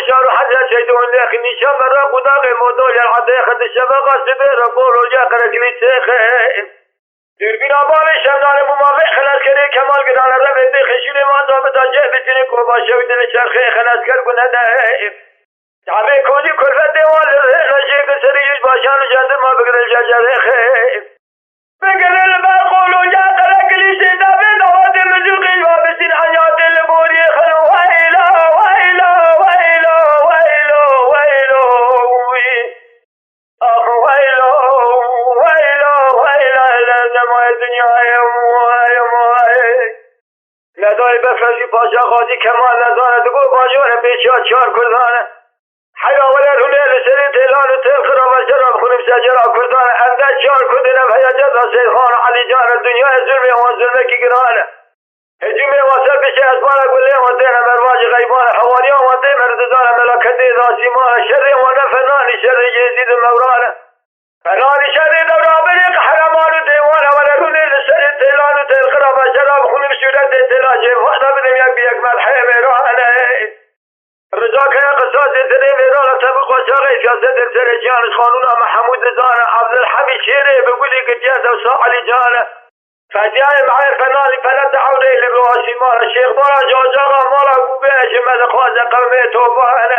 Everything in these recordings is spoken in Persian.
شارو حضرت شیطان لخ نیشان برا قداغ مدول العده خد شبقا سبیر قولو جا قرقلی سیخه دوربین آبال شمدان مماوع خلاص کرده کمال گدان را بیده خشون ما ضابطا جه بتینه کو باشه دل چرخه خلاص کر کنه ده جعبه کودی کلفت دیوال رجه کسری یوز باشان جنده ما بگرل جاجره خیف بگرل با قولو جا قرقلی سیدابه دواد مزوقی و بسین حیات البوری خلو ویلا ویلا ویلا ویلا ویلا آخ ویلا ویلا ویلا لنمای دنیای موی ندای بفرشی پاشا خادی کمال نزانه دگو باجوره بیشا چار کردانه حیاوله رونه لسری تیلان و تیل خراب شراب خونم سجرا کردان اندر چار کردنم هیجت سید خان علی جان دنیای ظلمی و ظلمه کی گرانه هجومی واسر بشه اسبان گله و دین مرواج غیبان حوالی و دین مردزان ملاکتی داسیمان شر و نفنانی شر یزید مورانه فنانی شر دورابری حرمان و دیوان وله رونه لسری تیلان و تیل خراب شراب خونم سورت تیلاجه وقتا بدم یک بیک ملحه میرانه رضا که قصاد دلی ویران طبق و شاقی سیاست اکتر جانش خانون محمود رزان عبدالحمید شیره بگولی قدیت و ساعلی جانه فتیای معای فنالی فلت حوله لبواسی مال شیخ بارا جاجاقا مالا گوبه شمد خواز قومه توبانه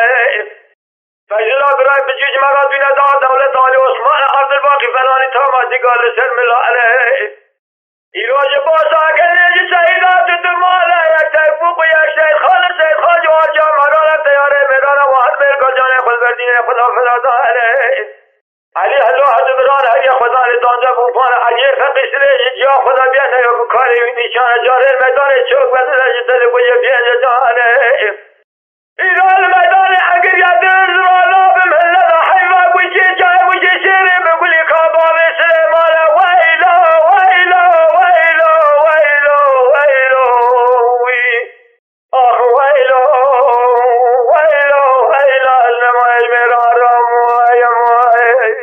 فجلا برای بجوج مرا دون دار دولت آلی عثمان عبدالباقی فنانی تاما دیگال سر ملاله ایروج بازا گریج سیدات دماله یک تیفوق و یک شید خال سید خاج و آجا مرانه تیاره میدانه و هر مرگا جانه خود بردینه خدا فلادانه علی حلو حد برانه هی خدا لدانجا بوفانه علی فقیسره جا خدا بیانه یا کاری نیشانه جاره میدانه چوک بدنه جتل بوی بیانه جانه ایران میدانه اگر یادر زرالا بمهلده حیوه بوشی جای بوشی شیره بگولی کاباب سلیمانه ویلا ویلا ویلا ویلا ویلا آخ ویلا ویلا ویلا نمای مرارم ویم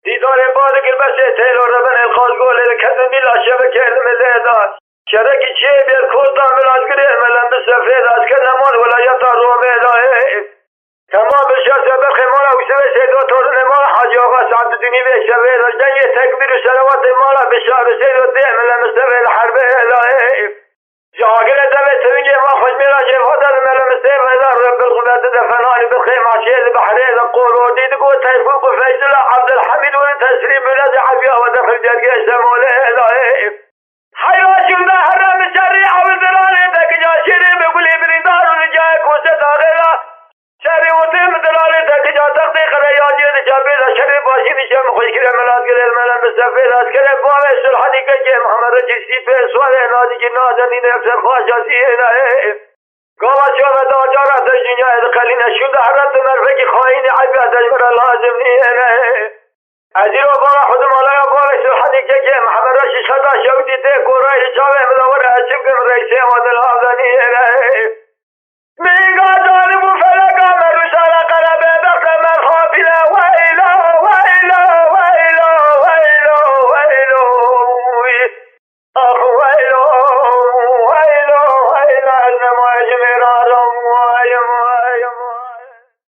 دیدار بادگر بسه تیلو ربن الخاز گوله کدن دیلا شبه کردم لیدان شرکی چیه بیر کودان ملازگری الملند سفید از که نمان ولایت رومه داره تمام بشار سبب خمالا وشوه سیدو تورن مالا حاجی آقا سعد دینی به شوه رجنی تکبیر و سلوات مالا بشار سیدو دیم لمستوه الحربه داره جاگر دوه تویجه ما خوش میرا جفاده لمستوه دار رب الغبت دفنانی بخیم عشیز بحریز قول و دیدگو تیفوق و فیضل عبدالحمید و تسلیم بلد عبیه و دخل جرگه شماله داره حیاشون ده حرم شریع و ذرانه تک جا شیره بگولی بریندار و نجای کوسه داغیلا شریع و تیم دلاله تک جا تختی خریاجی نشابیل شریع باشی نشام خوشگره ملازگر الملن بسفید اسکره باوه سلحانی که محمد رجیسی پر سوال نازی که نازنین افسر خواشاسی اینه گاوا شوه داجارا تجنیا ادقلی نشون ده حرم مرفق خواهین عبی تجبر لازم نیه ازیرو بارا خود مالایا بارا سلحانی که محمد رجیسی خدا شودی ته کورای شاوه